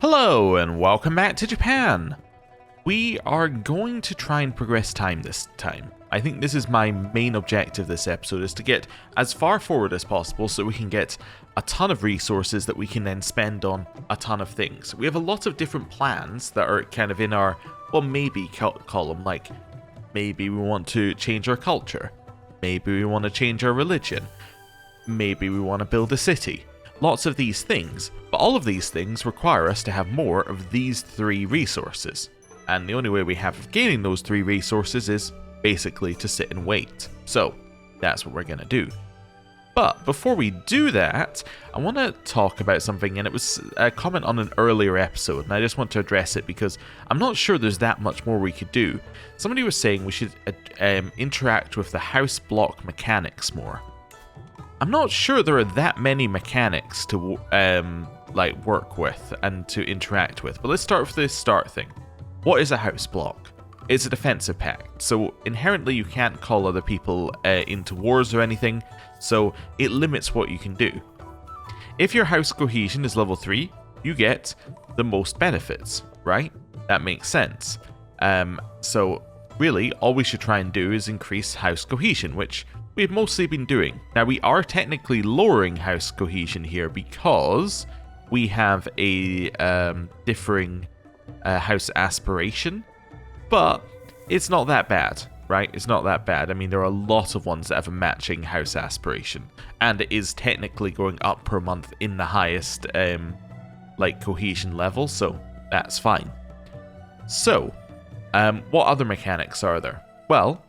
Hello and welcome back to Japan! We are going to try and progress time this time. I think this is my main objective this episode, is to get as far forward as possible so we can get a ton of resources that we can then spend on a ton of things. We have a lot of different plans that are kind of in our, well, maybe column, like maybe we want to change our culture, maybe we want to change our religion, maybe we want to build a city. Lots of these things, but all of these things require us to have more of these three resources. And the only way we have of gaining those three resources is basically to sit and wait. So that's what we're going to do. But before we do that, I want to talk about something, and it was a comment on an earlier episode, and I just want to address it because I'm not sure there's that much more we could do. Somebody was saying we should interact with the house block mechanics more. I'm not sure there are that many mechanics to work with and to interact with, but let's start with the start thing. What is a house block? It's a defensive pact, so inherently you can't call other people into wars or anything, so it limits what you can do. If your house cohesion is level 3, you get the most benefits, right? That makes sense. So really, all we should try and do is increase house cohesion, which we've mostly been doing. Now, we are technically lowering house cohesion here because we have a differing house aspiration, but it's not that bad, right? It's not that bad. I mean, there are a lot of ones that have a matching house aspiration, and it is technically going up per month in the highest cohesion level, so that's fine. So, what other mechanics are there? Well,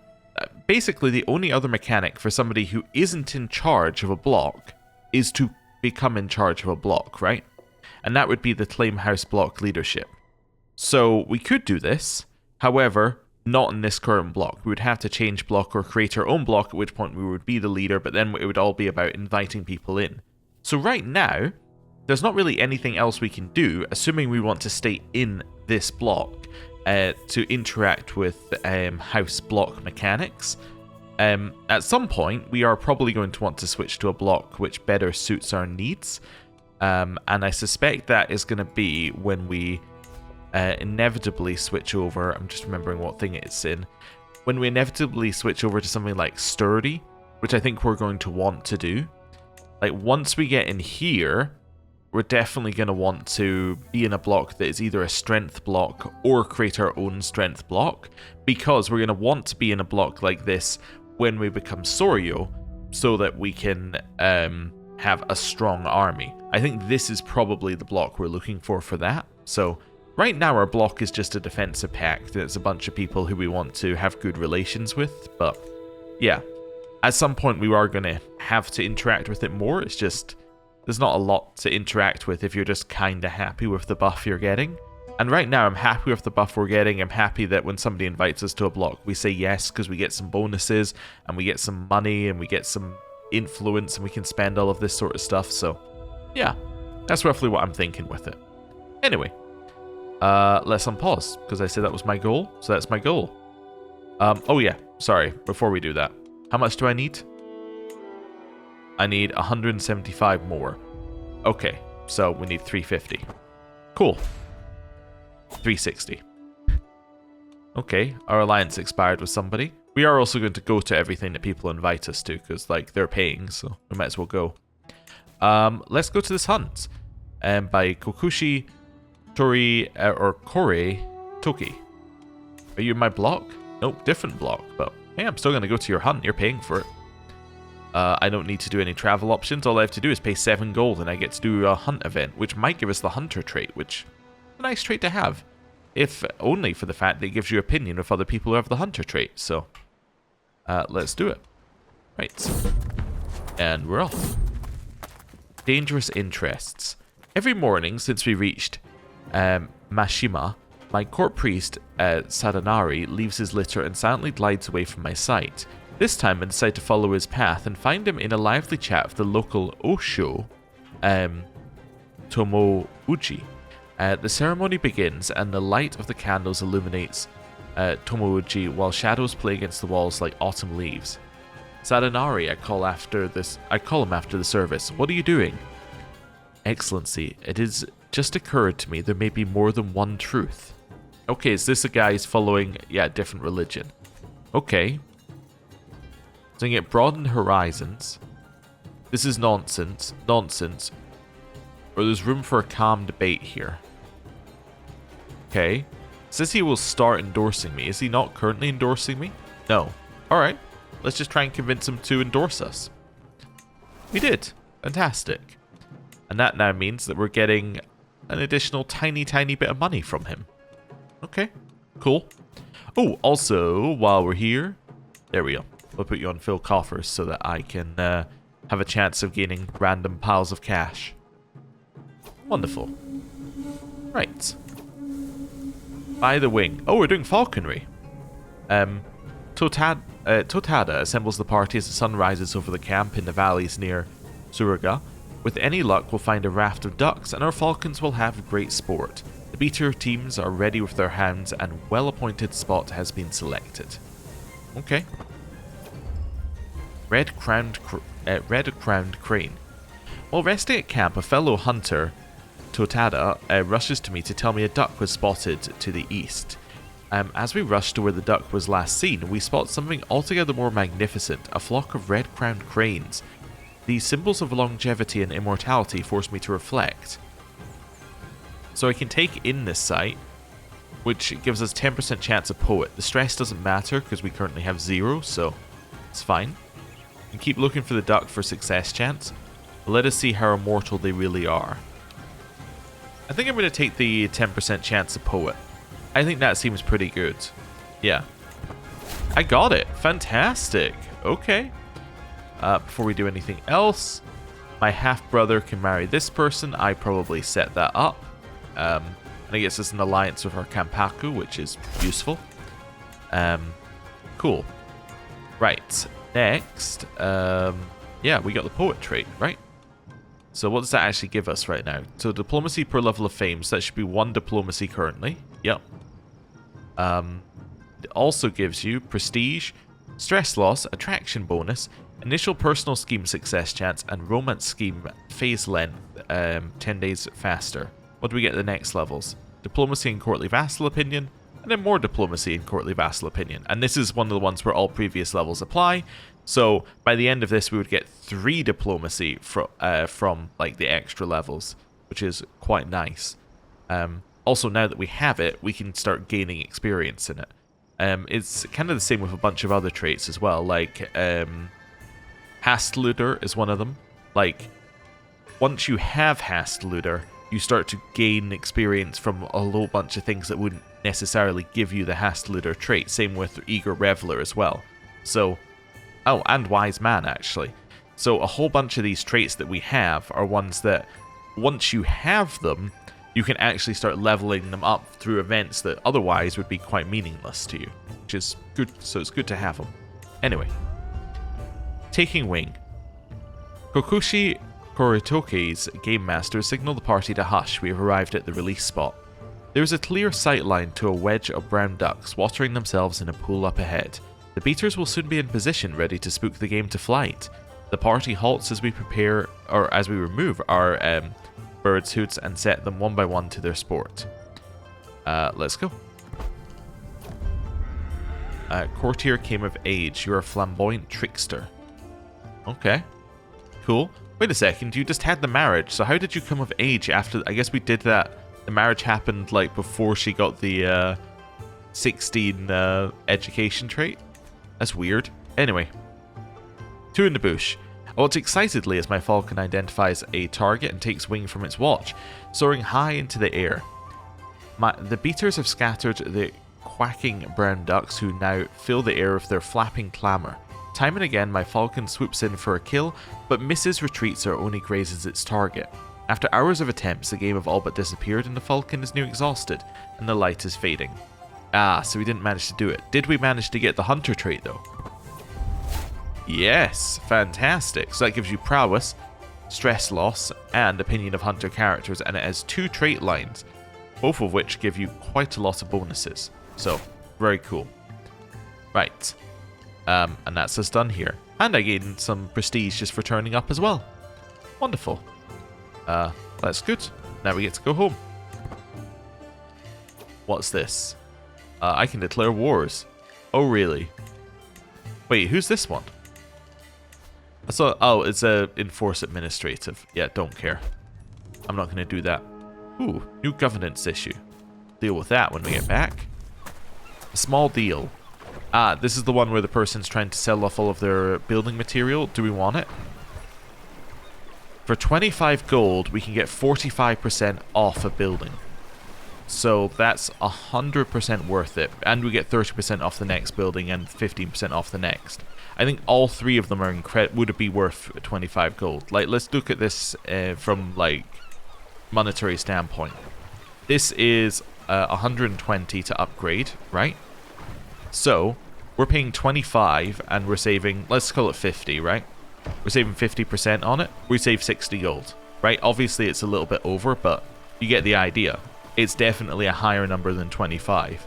basically, the only other mechanic for somebody who isn't in charge of a block is to become in charge of a block, right? And that would be the claim house block leadership. So we could do this, however, not in this current block. We would have to change block or create our own block, at which point we would be the leader, but then it would all be about inviting people in. So right now, there's not really anything else we can do, assuming we want to stay in this block. To interact with house block mechanics. At some point, we are probably going to want to switch to a block which better suits our needs. And I suspect that is going to be when we inevitably switch over. I'm just remembering what thing it's in. When we inevitably switch over to something like sturdy, which I think we're going to want to do. Like, once we get in here, we're definitely going to want to be in a block that is either a strength block or create our own strength block, because we're going to want to be in a block like this when we become Soryo, so that we can have a strong army. I think this is probably the block we're looking for that. So right now our block is just a defensive pact, and it's a bunch of people who we want to have good relations with, but yeah, at some point we are going to have to interact with it more. It's just there's not a lot to interact with if you're just kind of happy with the buff you're getting. And right now I'm happy with the buff we're getting. I'm happy that when somebody invites us to a block, we say yes because we get some bonuses and we get some money and we get some influence and we can spend all of this sort of stuff. So yeah, that's roughly what I'm thinking with it. Anyway, let's unpause because I said that was my goal. So that's my goal. Oh yeah, sorry, before we do that, how much do I need? I need 175 more. Okay, so we need 350. Cool. 360. Okay, our alliance expired with somebody. We are also going to go to everything that people invite us to, because, like, they're paying, so we might as well go. Let's go to this hunt. By Kokushi Tori, or Kore Toki. Are you in my block? Nope, different block, but hey, I'm still going to go to your hunt. You're paying for it. I don't need to do any travel options. All I have to do is pay 7 gold and I get to do a hunt event, which might give us the hunter trait, which is a nice trait to have. If only for the fact that it gives you opinion with other people who have the hunter trait. So, let's do it. Right. And we're off. Dangerous interests. Every morning since we reached Mashima, my court priest, Sadanari, leaves his litter and silently glides away from my sight. This time I decide to follow his path and find him in a lively chat with the local Osho, Tomouji. The ceremony begins and the light of the candles illuminates Tomouji while shadows play against the walls like autumn leaves. Sadanari, I call him after the service. What are you doing? Excellency, it is just occurred to me there may be more than one truth. Okay, is this a guy who's following, yeah, a different religion? Okay. So you get broadened horizons. This is nonsense. Nonsense. Or there's room for a calm debate here. Okay. Says he will start endorsing me. Is he not currently endorsing me? No. Alright. Let's just try and convince him to endorse us. We did. Fantastic. And that now means that we're getting an additional tiny bit of money from him. Okay. Cool. Oh, also, while we're here, there we go. We'll put you on full coffers so that I can have a chance of gaining random piles of cash. Wonderful. Right. By the wing. Oh, we're doing falconry. Totada assembles the party as the sun rises over the camp in the valleys near Suruga. With any luck, we'll find a raft of ducks, and our falcons will have great sport. The beater teams are ready with their hounds, and a well-appointed spot has been selected. Okay. Red-crowned crane. While resting at camp, a fellow hunter, Totada, rushes to me to tell me a duck was spotted to the east. As we rush to where the duck was last seen, we spot something altogether more magnificent, a flock of red-crowned cranes. These symbols of longevity and immortality force me to reflect. So I can take in this site, which gives us 10% chance of poet. The stress doesn't matter because we currently have 0, so it's fine. And keep looking for the duck for success chance. But let us see how immortal they really are. I think I'm going to take the 10% chance of poet. I think that seems pretty good. Yeah. I got it. Fantastic. Okay. Before we do anything else, my half-brother can marry this person. I probably set that up. And it gets us an alliance with our Kampaku, which is useful. Cool. Right. Next. Yeah, we got the poet trait, right? So what does that actually give us right now? So diplomacy per level of fame. So that should be 1 diplomacy currently. Yep. It also gives you prestige, stress loss, attraction bonus, initial personal scheme success chance, and romance scheme phase length 10 days faster. What do we get at the next levels? Diplomacy and courtly vassal opinion, and then more diplomacy and courtly vassal opinion. And this is one of the ones where all previous levels apply. So by the end of this, we would get 3 diplomacy from like the extra levels, which is quite nice. Also, now that we have it, we can start gaining experience in it. It's kind of the same with a bunch of other traits as well, like Hastluder is one of them. Like, once you have Hastluder, you start to gain experience from a whole bunch of things that wouldn't necessarily give you the Hastluder trait. Same with Eager Reveler as well. So, oh, and Wise Man actually. So a whole bunch of these traits that we have are ones that, once you have them, you can actually start leveling them up through events that otherwise would be quite meaningless to you, which is good. So it's good to have them. Anyway, taking wing. Kokushi Koritoke's game master signaled the party to hush. We have arrived at the release spot. There is a clear sight line to a wedge of brown ducks watering themselves in a pool up ahead. The beaters will soon be in position, ready to spook the game to flight. The party halts as we prepare, or as we remove our birds' hoods and set them one by one to their sport. Let's go. Courtier came of age. You're a flamboyant trickster. Okay. Cool. Wait a second, you just had the marriage, so how did you come of age after... I guess we did that... The marriage happened, like, before she got the 16 education trait? That's weird. Anyway. 2 in the bush. I watch excitedly as my falcon identifies a target and takes wing from its watch, soaring high into the air. The beaters have scattered the quacking brown ducks who now fill the air with their flapping clamour. Time and again, my falcon swoops in for a kill, but misses, retreats, or only grazes its target. After hours of attempts, the game have all but disappeared and the falcon is now exhausted, and the light is fading. Ah, so we didn't manage to do it. Did we manage to get the hunter trait though? Yes, fantastic. So that gives you prowess, stress loss, and opinion of hunter characters, and it has 2 trait lines, both of which give you quite a lot of bonuses. So, very cool. Right. And that's us done here. And I gained some prestige just for turning up as well. Wonderful. That's good. Now we get to go home. What's this? I can declare wars. Oh, really? Wait, who's this one? I saw. Oh, it's a enforce administrative. Yeah, don't care. I'm not going to do that. Ooh, new governance issue. Deal with that when we get back. A small deal. Ah, this is the one where the person's trying to sell off all of their building material. Do we want it? For 25 gold, we can get 45% off a building. So that's 100% worth it. And we get 30% off the next building and 15% off the next. I think all three of them are would be worth 25 gold. Like, let's look at this from, like, monetary standpoint. This is 120 to upgrade, right? So, we're paying 25 and we're saving, let's call it 50, right? We're saving 50% on it. We save 60 gold, right? Obviously, it's a little bit over, but you get the idea. It's definitely a higher number than 25.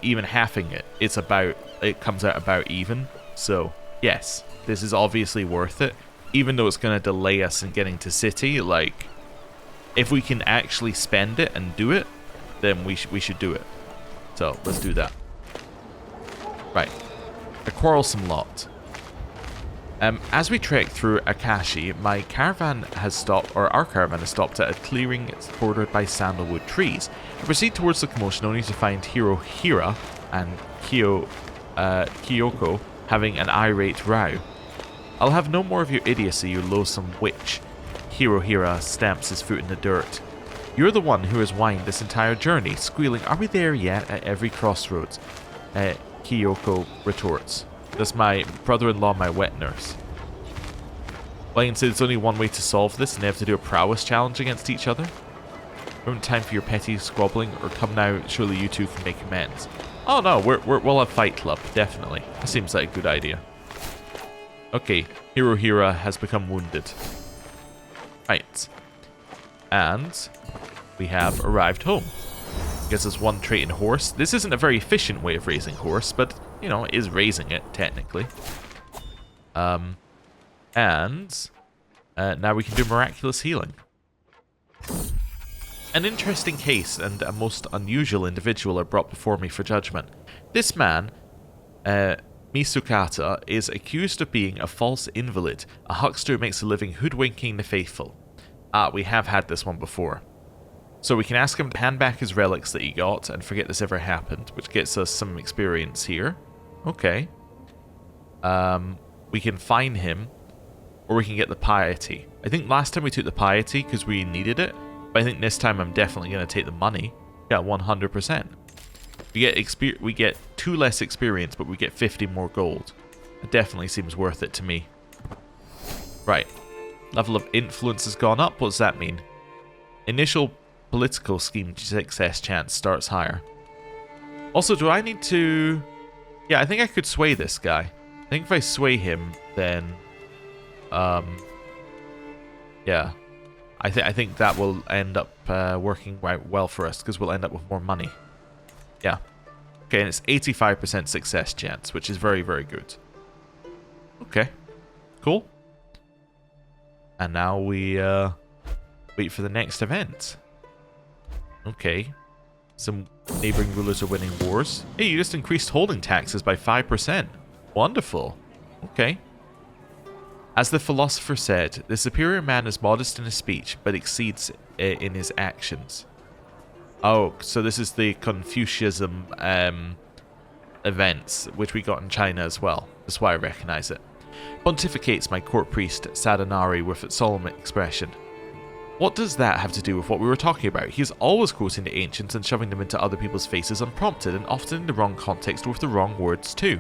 Even halving it, it comes out about even. So, yes, this is obviously worth it. Even though it's going to delay us in getting to city, like, if we can actually spend it and do it, then we should do it. So, let's do that. Right. A quarrelsome lot. As we trek through Akashi, my caravan has stopped, or our caravan has stopped at a clearing bordered by sandalwood trees. I proceed towards the commotion only to find Hirohira and Kyoko having an irate row. I'll have no more of your idiocy, you loathsome witch. Hirohira stamps his foot in the dirt. You're the one who has whined this entire journey, squealing, "Are we there yet?" at every crossroads. Kyoko retorts. That's my brother-in-law, my wet nurse. Lion said there's only one way to solve this, and they have to do a prowess challenge against each other. We haven't time for your petty squabbling, or come now, surely you two can make amends. Oh no, we'll have Fight Club, definitely. That seems like a good idea. Okay, Hirohira has become wounded. Right. And we have arrived home. Gives us one trait in horse. This isn't a very efficient way of raising horse, but, you know, it is raising it, technically. And now we can do miraculous healing. An interesting case and a most unusual individual are brought before me for judgment. This man, Misukata, is accused of being a false invalid, a huckster who makes a living hoodwinking the faithful. Ah, we have had this one before. So we can ask him to hand back his relics that he got and forget this ever happened, which gets us some experience here. Okay. We can fine him, or we can get the piety. I think last time we took the piety because we needed it, but I think this time I'm definitely going to take the money. Yeah, 100%. We get 2 less experience, but we get 50 more gold. It definitely seems worth it to me. Right. Level of influence has gone up. What does that mean? Initial political scheme success chance starts higher. Also, do I need to... Yeah, I think I could sway this guy. I think if I sway him, then... Yeah. I think that will end up working right well for us, because we'll end up with more money. Yeah. Okay, and it's 85% success chance, which is very, very good. Okay. Cool. And now we wait for the next event. Okay. Some neighboring rulers are winning wars. Hey, you just increased holding taxes by 5%. Wonderful. Okay. As the philosopher said, the superior man is modest in his speech, but exceeds in his actions. Oh, so this is the Confucianism events, which we got in China as well. That's why I recognize it. Pontificates my court priest, Sadanari, with a solemn expression. What does that have to do with what we were talking about? He is always quoting the ancients and shoving them into other people's faces unprompted, and often in the wrong context with the wrong words too.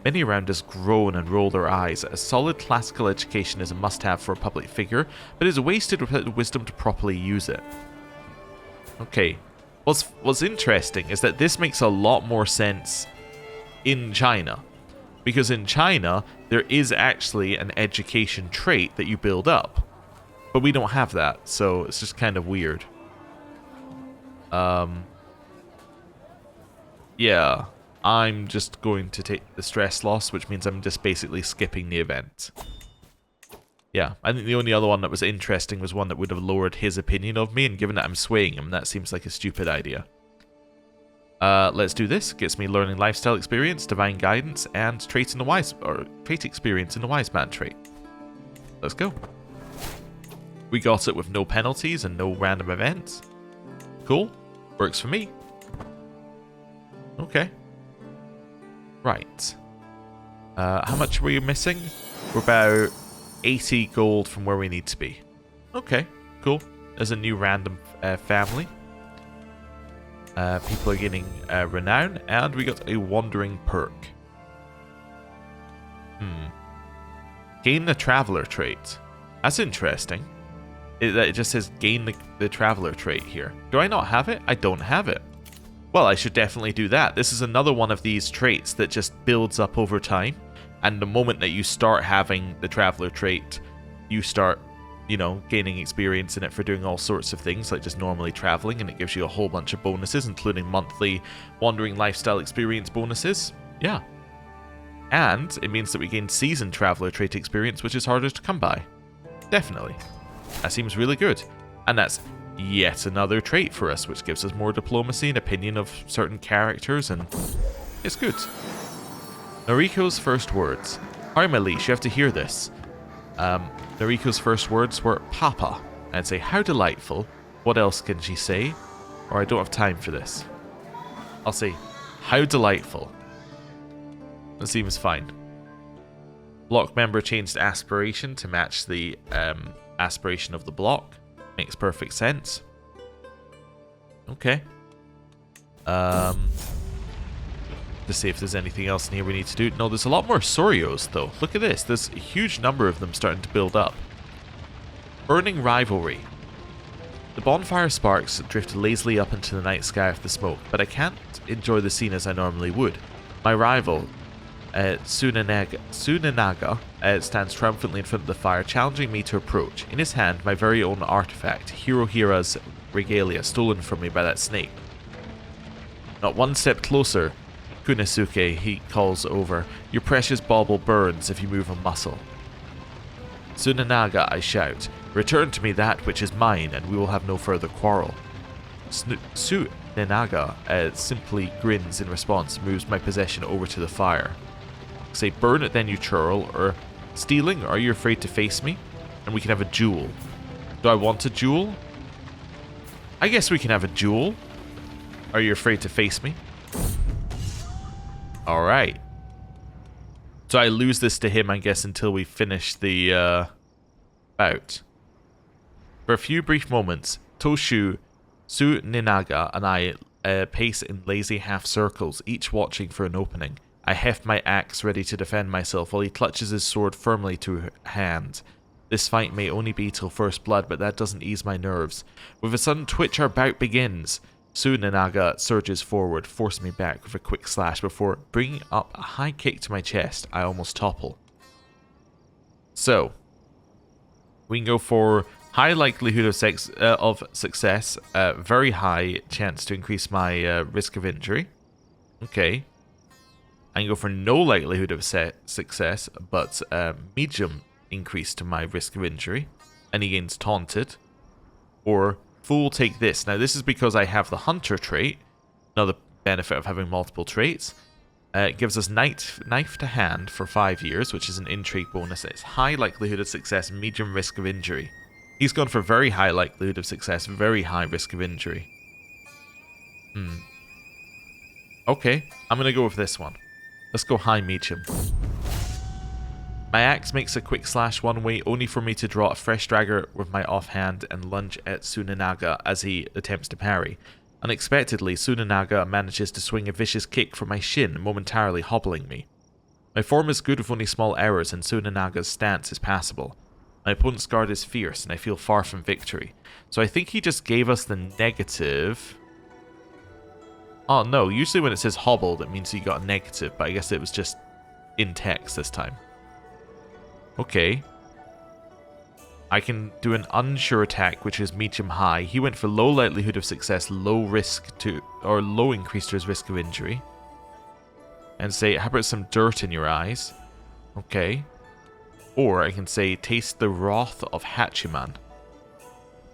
Many around us groan and roll their eyes. A solid classical education is a must-have for a public figure, but is wasted without the wisdom to properly use it. Okay. What's interesting is that this makes a lot more sense in China. Because in China, there is actually an education trait that you build up. But we don't have that, so it's just kind of weird. Yeah. I'm just going to take the stress loss, which means I'm just basically skipping the event. Yeah, I think the only other one that was interesting was one that would have lowered his opinion of me, and given that I'm swaying him, that seems like a stupid idea. Let's do this. Gets me learning lifestyle experience, divine guidance, and trait experience in the wise man trait. Let's go. We got it with no penalties and no random events. Cool. Works for me. Okay. Right. How much were you missing? We're about 80 gold from where we need to be. Okay, cool. There's a new random family. People are getting renown, and we got a wandering perk. Gain the traveler trait. That's interesting. It just says gain the traveler trait here. Do I not have it? I don't have it. Well, I should definitely do that. This is another one of these traits that just builds up over time. And the moment that you start having the traveler trait, you start, you know, gaining experience in it for doing all sorts of things, like just normally traveling, and it gives you a whole bunch of bonuses, including monthly wandering lifestyle experience bonuses. Yeah. And it means that we gain seasoned traveler trait experience, which is harder to come by. Definitely. That seems really good. And that's yet another trait for us, which gives us more diplomacy and opinion of certain characters, and it's good. Noriko's first words. Hi, my liege, you have to hear this. Noriko's first words were Papa. I'd say, how delightful. What else can she say? Or I don't have time for this. I'll say, how delightful. That seems fine. Block member changed aspiration to match the aspiration of the block. Makes perfect sense. Okay. To see if there's anything else in here we need to do. No, there's a lot more Sorios though. Look at this. There's a huge number of them starting to build up. Burning rivalry. The bonfire sparks drift lazily up into the night sky with the smoke, but I can't enjoy the scene as I normally would. My rival, Tsunanaga, stands triumphantly in front of the fire, challenging me to approach. In his hand, my very own artifact, Hirohira's regalia, stolen from me by that snake. Not one step closer, Kunisuke, he calls over. Your precious bauble burns if you move a muscle. Tsunanaga, I shout. Return to me that which is mine, and we will have no further quarrel. Tsunanaga simply grins in response, moves my possession over to the fire. Say, burn it then, you churl, or stealing, or are you afraid to face me? And we can have a duel. Do I want a duel? I guess we can have a duel. Are you afraid to face me? Alright. So I lose this to him, I guess, until we finish the bout. For a few brief moments, Toshu, Tsunanaga, and I pace in lazy half circles, each watching for an opening. I heft my axe ready to defend myself while he clutches his sword firmly to hand. This fight may only be till first blood, but that doesn't ease my nerves. With a sudden twitch, our bout begins. Tsunanaga surges forward, forcing me back with a quick slash before bringing up a high kick to my chest. I almost topple. So, we can go for high likelihood of success, very high chance to increase my risk of injury. Okay. I can go for no likelihood of success, but medium increase to my risk of injury, and he gains taunted. Or fool, take this. Now this is because I have the hunter trait, another benefit of having multiple traits. It gives us knife to hand for 5 years, which is an intrigue bonus. It's high likelihood of success, medium risk of injury. He's gone for very high likelihood of success, very high risk of injury. Okay, I'm going to go with this one. Let's go high medium. My axe makes a quick slash one way, only for me to draw a fresh dagger with my offhand and lunge at Tsunanaga as he attempts to parry. Unexpectedly, Tsunanaga manages to swing a vicious kick for my shin, momentarily hobbling me. My form is good with only small errors, and Tsunanaga's stance is passable. My opponent's guard is fierce, and I feel far from victory. So I think he just gave us the negative. Oh no, usually when it says hobbled, it means you got a negative, but I guess it was just in text this time. Okay. I can do an unsure attack, which is medium high. He went for low likelihood of success, low risk to, or low increase to his risk of injury. And say, how about some dirt in your eyes? Okay. Or I can say taste the wrath of Hachiman,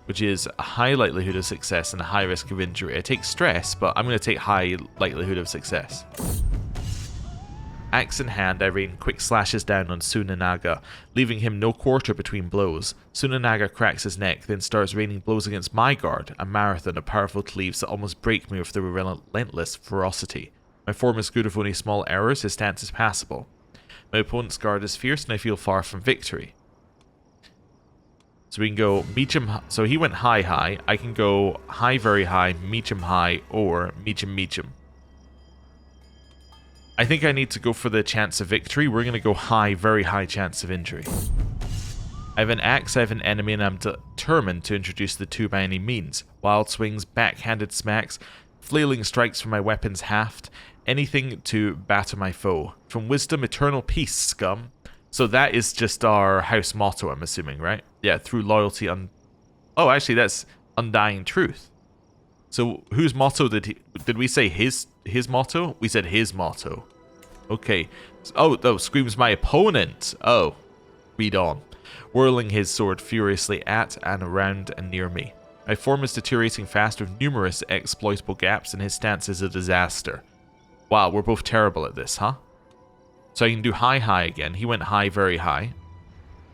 which is a high likelihood of success and a high risk of injury. I take stress, but I'm going to take high likelihood of success. Axe in hand, I rain quick slashes down on Tsunanaga, leaving him no quarter between blows. Tsunanaga cracks his neck, then starts raining blows against my guard, a marathon of powerful cleaves that almost break me with their relentless ferocity. My form is good with only small errors, his stance is passable. My opponent's guard is fierce and I feel far from victory. So we can go medium, so he went high, I can go high, very high, medium high, or medium. I think I need to go for the chance of victory. We're going to go high, very high chance of injury. I have an axe, I have an enemy, and I'm determined to introduce the two by any means. Wild swings, backhanded smacks, flailing strikes from my weapon's haft, anything to batter my foe. From wisdom, eternal peace, scum. So that is just our house motto, I'm assuming, right? Yeah, through loyalty Oh, actually, that's undying truth. So whose motto did we say his motto? We said his motto. Okay. Oh, screams my opponent. Oh, read on. Whirling his sword furiously at and around and near me. My form is deteriorating fast with numerous exploitable gaps and his stance is a disaster. Wow, we're both terrible at this, huh? So I can do high again. He went high, very high.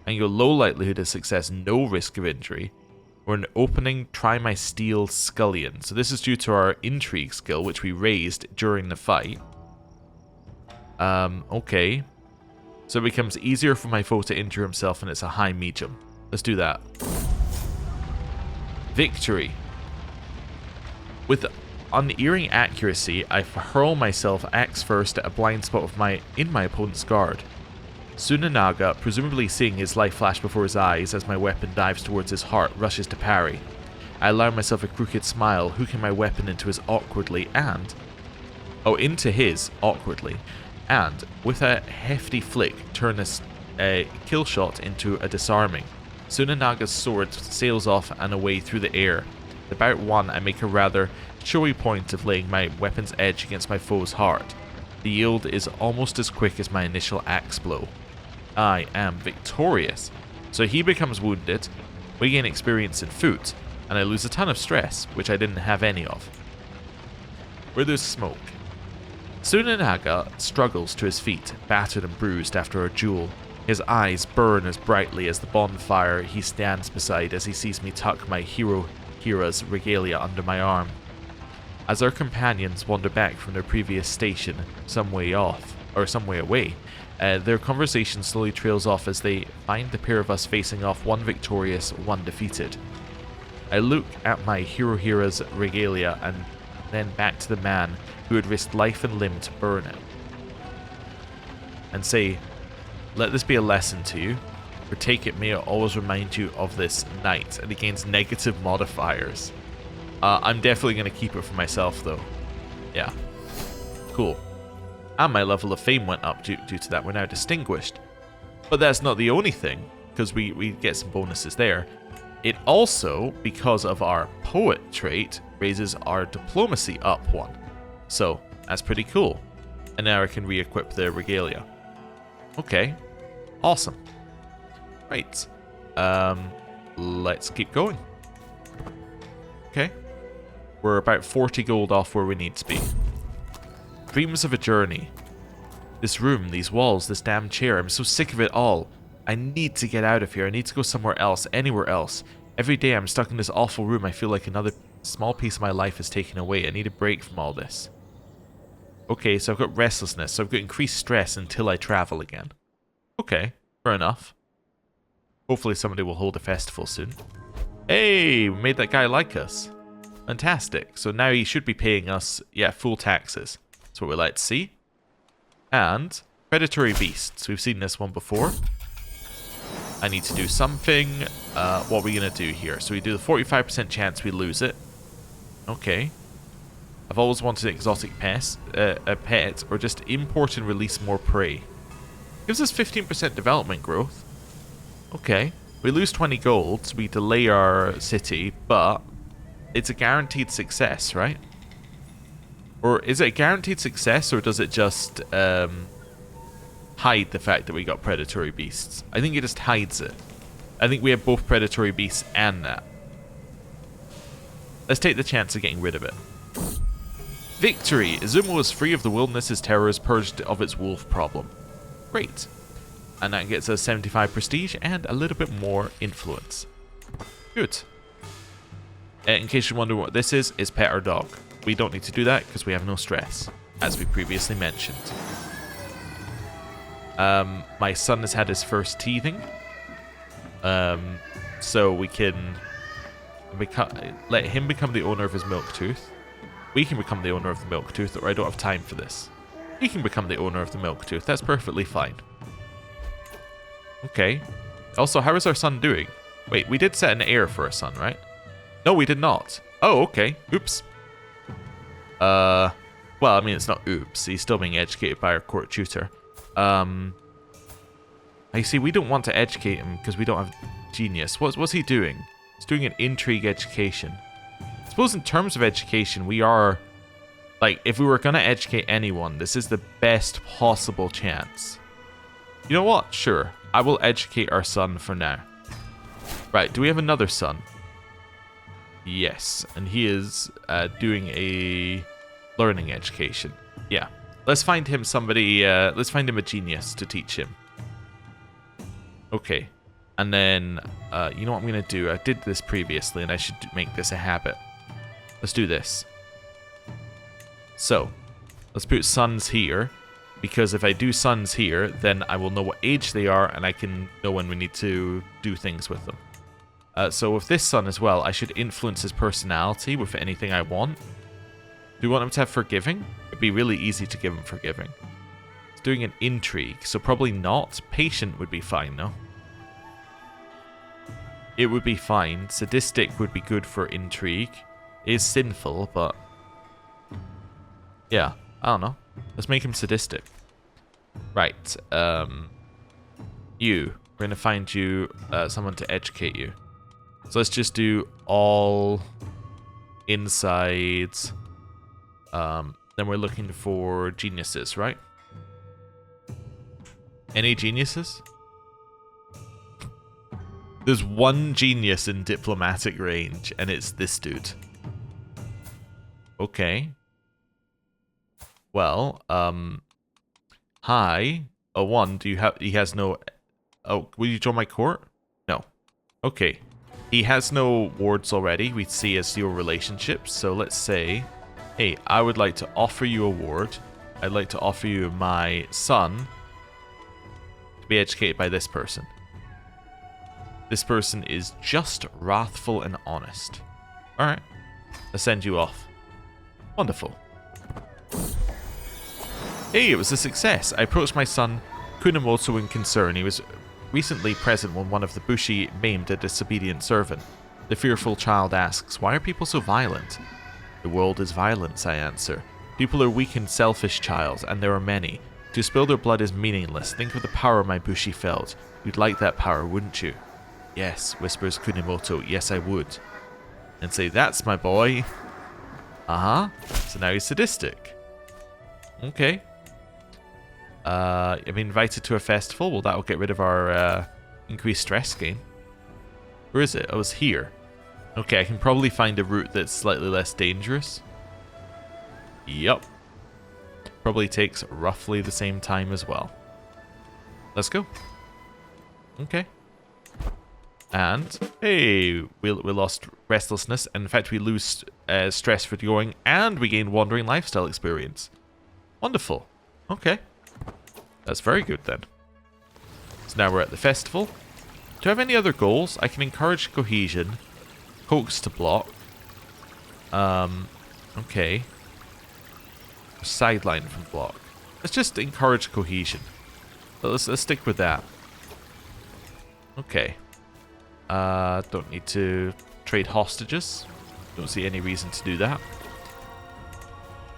I can go low likelihood of success, no risk of injury. Or an opening, try my steel scullion. So this is due to our intrigue skill, which we raised during the fight. Okay. So it becomes easier for my foe to injure himself, and it's a high medium. Let's do that. Victory. With unerring accuracy, I hurl myself axe first at a blind spot in my opponent's guard. Tsunanaga, presumably seeing his life flash before his eyes as my weapon dives towards his heart, rushes to parry. I allow myself a crooked smile, hooking my weapon into his awkwardly, and with a hefty flick, turn a kill shot into a disarming. Tsunanaga's sword sails off and away through the air. At about one, I make a rather showy point of laying my weapon's edge against my foe's heart. The yield is almost as quick as my initial axe blow. I am victorious. So he becomes wounded, we gain experience in foot, and I lose a ton of stress, which I didn't have any of. Where there's smoke. Tsunanaga struggles to his feet, battered and bruised after our duel. His eyes burn as brightly as the bonfire he stands beside as he sees me tuck my Hira's regalia under my arm. As our companions wander back from their previous station, some way away, their conversation slowly trails off as they find the pair of us facing off, one victorious, one defeated. I look at my Hira's regalia and then back to the man who had risked life and limb to burn it, and say, let this be a lesson to you, or take it may it always remind you of this night, and it gains negative modifiers. I'm definitely going to keep it for myself though. Yeah. Cool. And my level of fame went up due to that. We're now distinguished. But that's not the only thing, because we get some bonuses there. It also, because of our poet trait, raises our diplomacy up one. So, that's pretty cool. And now I can re-equip the regalia. Okay. Awesome. Right. Let's keep going. Okay. We're about 40 gold off where we need to be. Dreams of a journey. This room, these walls, this damn chair. I'm so sick of it all. I need to get out of here. I need to go somewhere else, anywhere else. Every day I'm stuck in this awful room. I feel like another small piece of my life is taken away. I need a break from all this. Okay, so I've got restlessness. So I've got increased stress until I travel again. Okay, fair enough. Hopefully somebody will hold a festival soon. Hey, we made that guy like us. Fantastic. So now he should be paying us, yeah, full taxes. That's what we like to see. And predatory beasts. We've seen this one before. I need to do something. What are we going to do here? So we do the 45% chance we lose it. Okay. I've always wanted an exotic a pet, or just import and release more prey. Gives us 15% development growth. Okay. We lose 20 gold, so we delay our city, but it's a guaranteed success, right? Or is it a guaranteed success, or does it just hide the fact that we got predatory beasts. I think it just hides it. I think we have both predatory beasts and that. Let's take the chance of getting rid of it. Victory! Izuma was free of the wilderness's terrors, purged of its wolf problem. Great. And that gets us 75 prestige and a little bit more influence. Good. In case you wonder what this is pet our dog. We don't need to do that because we have no stress, as we previously mentioned. My son has had his first teething. So we can let him become the owner of his milk tooth. We can become the owner of the milk tooth, or I don't have time for this. He can become the owner of the milk tooth. That's perfectly fine. Okay. Also, how is our son doing? Wait, we did set an heir for our son, right? No, we did not. Oh, okay. Oops. Well, I mean, it's not oops. He's still being educated by our court tutor. I see, we don't want to educate him because we don't have genius. What's he doing? He's doing an intrigue education. I suppose in terms of education, we are... Like, if we were going to educate anyone, this is the best possible chance. You know what? Sure. I will educate our son for now. Right, do we have another son? Yes, and he is doing a learning education. Yeah. Let's find him somebody, let's find him a genius to teach him. Okay. And then, you know what I'm going to do? I did this previously, and I should make this a habit. Let's do this. So, let's put sons here, because if I do sons here, then I will know what age they are, and I can know when we need to do things with them. So with this son as well, I should influence his personality with anything I want. Do we want him to have forgiving? It'd be really easy to give him forgiving. It's doing an intrigue, so probably not. Patient would be fine, though. It would be fine. Sadistic would be good for intrigue. It is sinful, but... yeah, I don't know. Let's make him sadistic. Right, you. We're going to find you someone to educate you. So let's just do all insides. Then we're looking for geniuses, right? Any geniuses? There's one genius in diplomatic range, and it's this dude. Okay. Well, hi. Oh, one, do you have... he has no... oh, will you join my court? No. Okay. He has no wards already. We see as your relationships. So let's say, hey, I would like to offer you a ward. I'd like to offer you my son to be educated by this person. This person is just, wrathful, and honest. Alright. Let's send you off. Wonderful. Hey, it was a success. I approached my son Kunamoto in concern. He was recently present when one of the Bushi maimed a disobedient servant. The fearful child asks, why are people so violent? The world is violence, I answer. People are weak and selfish, child, and there are many. To spill their blood is meaningless. Think of the power my Bushi felt. You'd like that power, wouldn't you? Yes, whispers Kunimoto. Yes, I would. And say, that's my boy. Uh-huh. So now he's sadistic. Okay. I'm invited to a festival. Well, that'll get rid of our increased stress gain. Where is it? Oh, it's here. Okay, I can probably find a route that's slightly less dangerous. Yup. Probably takes roughly the same time as well. Let's go. Okay. And, hey, we lost restlessness. In fact, we lose stress for going, and we gain wandering lifestyle experience. Wonderful. Okay. That's very good then. So now we're at the festival. Do I have any other goals? I can encourage cohesion. Coax to block. Okay. Sideline from block. Let's just encourage cohesion. Let's stick with that. Okay. Don't need to trade hostages. Don't see any reason to do that.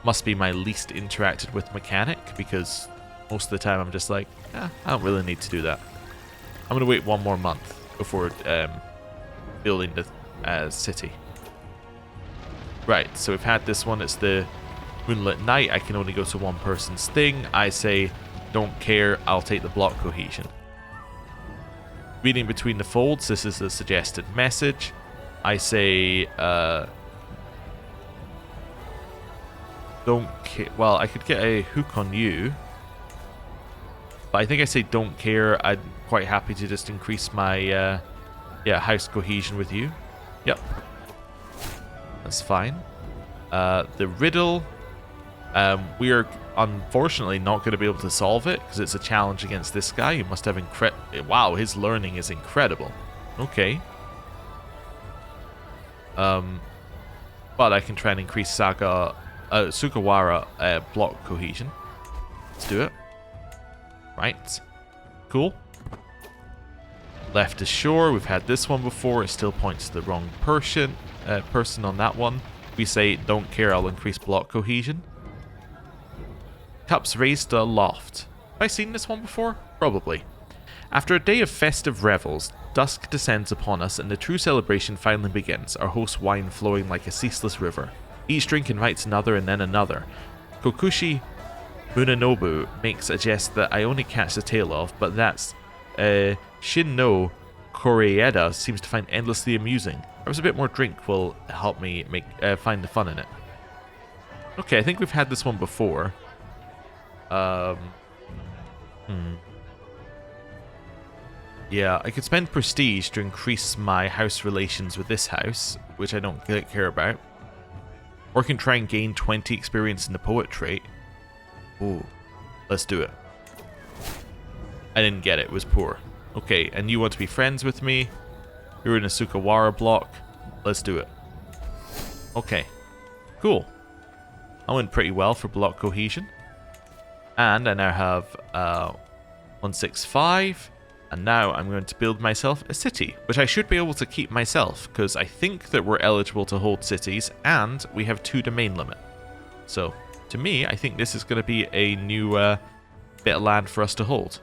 Must be my least interacted with mechanic, because most of the time I'm just like, I don't really need to do that. I'm going to wait one more month before building the city. Right, so we've had this one. It's the Moonlit Night. I can only go to one person's thing. I say, don't care, I'll take the block cohesion. Reading between the folds, this is the suggested message. I say, don't care. Well, I could get a hook on you. But I think I say don't care. I'm quite happy to just increase my, yeah, house cohesion with you. Yep. That's fine. The riddle, we are unfortunately not going to be able to solve it because it's a challenge against this guy. He must have wow, his learning is incredible. Okay. But I can try and increase Sugawara block cohesion. Let's do it. Right. Cool. Left is shore. We've had this one before. It still points to the wrong person on that one. We say, don't care, I'll increase block cohesion. Cups raised aloft. Have I seen this one before? Probably. After a day of festive revels, dusk descends upon us and the true celebration finally begins, our host's wine flowing like a ceaseless river. Each drink invites another and then another. Kokushi Munanobu makes a jest that I only catch the tail of, but that's Shin no Koreeda seems to find endlessly amusing. Perhaps a bit more drink will help me find the fun in it. Okay, I think we've had this one before. Yeah, I could spend prestige to increase my house relations with this house, which I don't care about. Or I can try and gain 20 experience in the poet trait. Ooh, let's do it. I didn't get it, it was poor. Okay, and you want to be friends with me? You're in a Sugawara block. Let's do it. Okay, cool. I went pretty well for block cohesion. And I now have 165. And now I'm going to build myself a city, which I should be able to keep myself, because I think that we're eligible to hold cities, and we have 2 domain limit. So, to me, I think this is going to be a new bit of land for us to hold.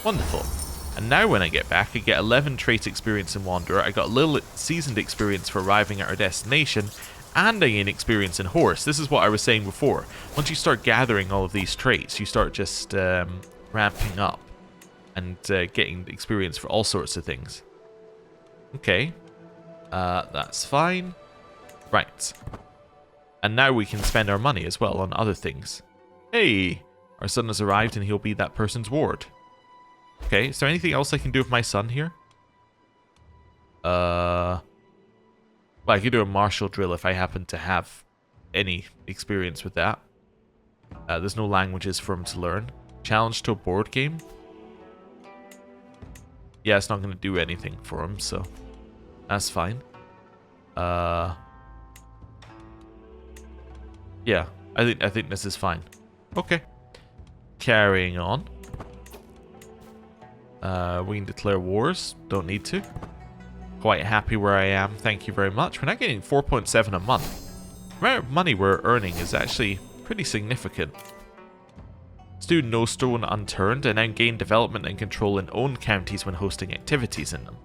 Wonderful. And now when I get back, I get 11 trait experience in Wanderer, I got a little seasoned experience for arriving at our destination, and I gain experience in Horse. This is what I was saying before. Once you start gathering all of these traits, you start just ramping up. And getting experience for all sorts of things. Okay. That's fine. Right. And now we can spend our money as well on other things. Hey! Our son has arrived and he'll be that person's ward. Okay, is there anything else I can do with my son here? Well, I could do a martial drill if I happen to have any experience with that. There's no languages for him to learn. Challenge to a board game? Yeah, it's not going to do anything for him, so that's fine. Yeah, I think this is fine. Okay. Carrying on. We can declare wars. Don't need to. Quite happy where I am. Thank you very much. We're not getting 4.7 a month. The amount of money we're earning is actually pretty significant. Let's do No Stone Unturned and then gain development and control in own counties when hosting activities in them.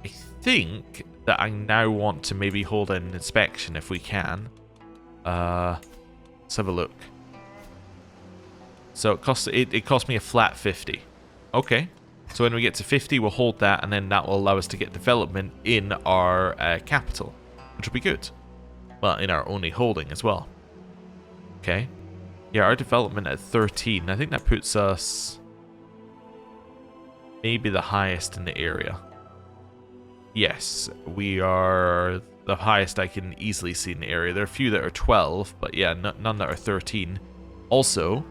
I think that I now want to maybe hold an inspection if we can. Let's have a look. So it cost me a flat 50. Okay. So when we get to 50, we'll hold that, and then that will allow us to get development in our capital, which will be good. Well, in our only holding as well. Okay. Yeah, our development at 13. I think that puts us maybe the highest in the area. Yes, we are the highest I can easily see in the area. There are a few that are 12, but yeah, none that are 13. Also,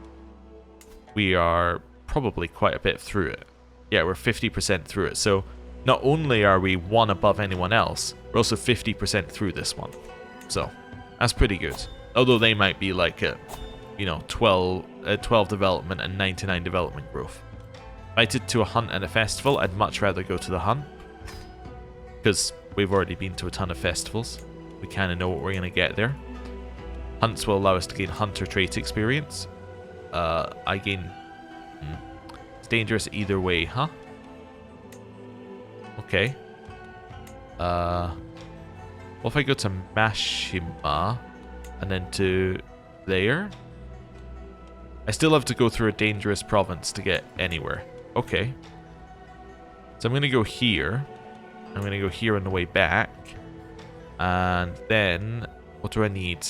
we are probably quite a bit through it. Yeah, we're 50% through it. So not only are we one above anyone else, we're also 50% through this one. So that's pretty good. Although they might be like a, 12 development and 99 development growth. Invited to a hunt and a festival. I'd much rather go to the hunt, because we've already been to a ton of festivals. We kind of know what we're going to get there. Hunts will allow us to gain hunter trait experience. I gain... It's dangerous either way, huh? Okay. What if I go to Mashima and then to there? I still have to go through a dangerous province to get anywhere. Okay. So I'm going to go here. I'm going to go here on the way back. And then, what do I need?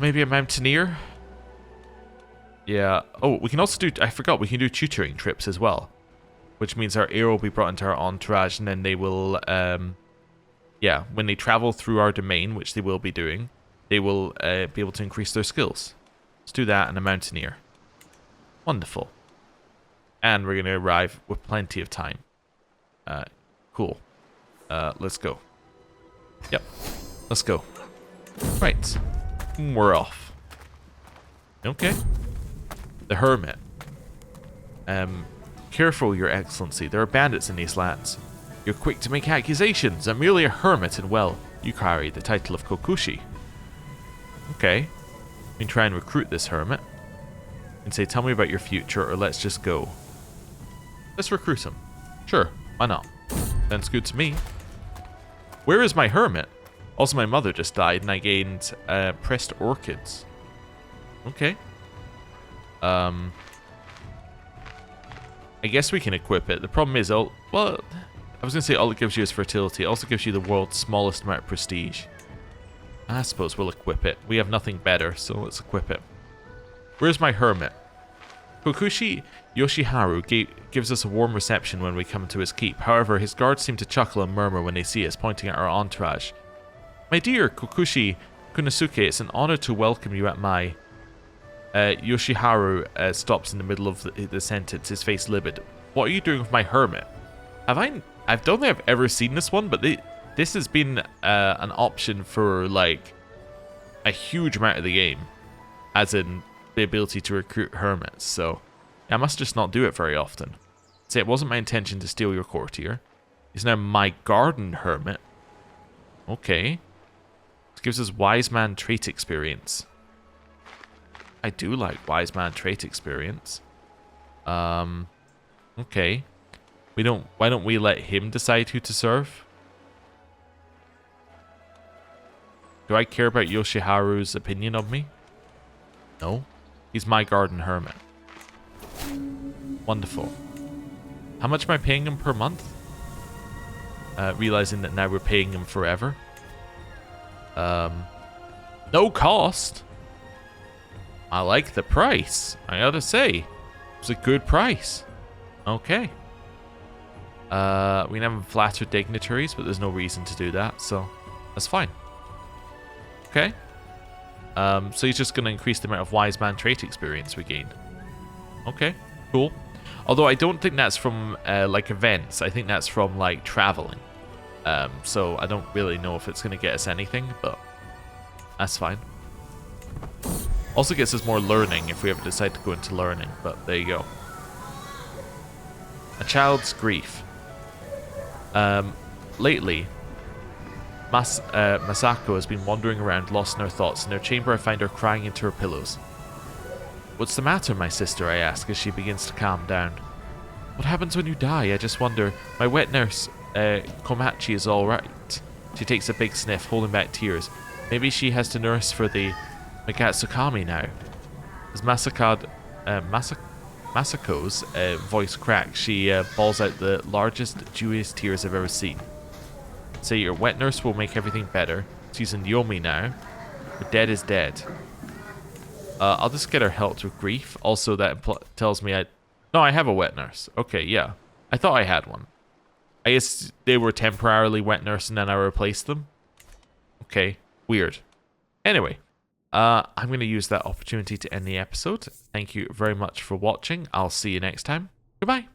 Maybe a mountaineer? Yeah. Oh, we can also do, I forgot, we can do tutoring trips as well. Which means our heir will be brought into our entourage, and then they will, yeah, when they travel through our domain, which they will be doing, they will be able to increase their skills. Let's do that and a mountaineer. Wonderful. And we're going to arrive with plenty of time. Cool. Let's go. Yep. Let's go. Right. We're off. Okay. The Hermit. Careful, Your Excellency. There are bandits in these lands. You're quick to make accusations. I'm merely a hermit, and well, you carry the title of Kokushi. Okay. We can try and recruit this hermit. And say, tell me about your future, or let's just go. Let's recruit him. Sure, why not? Sounds good to me. Where is my hermit? Also, my mother just died, and I gained pressed orchids. Okay. I guess we can equip it. The problem is, well, I was going to say all it gives you is fertility. It also gives you the world's smallest amount of prestige. I suppose we'll equip it. We have nothing better, so let's equip it. Where's my hermit? Kokushi Yoshiharu gives us a warm reception when we come to his keep. However, his guards seem to chuckle and murmur when they see us, pointing at our entourage. My dear Kokushi Kunosuke, it's an honor to welcome you at my... Yoshiharu stops in the middle of the sentence, his face livid. What are you doing with my hermit? I don't think I've ever seen this one, but this has been an option for like a huge amount of the game, as in the ability to recruit hermits. So I must just not do it very often. Say it wasn't my intention to steal your courtier. He's now my garden hermit. Okay. This gives us wise man trait experience. I do like wise man trait experience. Okay. Why don't we let him decide who to serve? Do I care about Yoshiharu's opinion of me? No. He's my garden hermit. Wonderful. How much am I paying him per month? Realizing that now we're paying him forever. No cost. I like the price, I gotta say. It's a good price. Okay. We can have flatter dignitaries, but there's no reason to do that, so that's fine. Okay. So he's just going to increase the amount of wise man trait experience we gain. Okay, cool. Although I don't think that's from like events. I think that's from like traveling. So I don't really know if it's going to get us anything, but that's fine. Also gets us more learning if we ever decide to go into learning, but there you go. A child's grief. Lately, Masako has been wandering around lost in her thoughts. In her chamber I find her crying into her pillows. What's the matter, my sister? I ask as she begins to calm down. What happens when you die? I just wonder. My wet nurse, Komachi, is alright. She takes a big sniff, holding back tears. Maybe she has to nurse for the Megatsukami now. As Masako's voice cracks, she bawls out the largest, dewiest tears I've ever seen. Say your wet nurse will make everything better. She's in Yomi now. But dead is dead. I'll just get her helped with grief. Also, that tells me No, I have a wet nurse. Okay, yeah. I thought I had one. I guess they were temporarily wet nurse and then I replaced them. Okay, weird. Anyway. I'm going to use that opportunity to end the episode. Thank you very much for watching. I'll see you next time. Goodbye.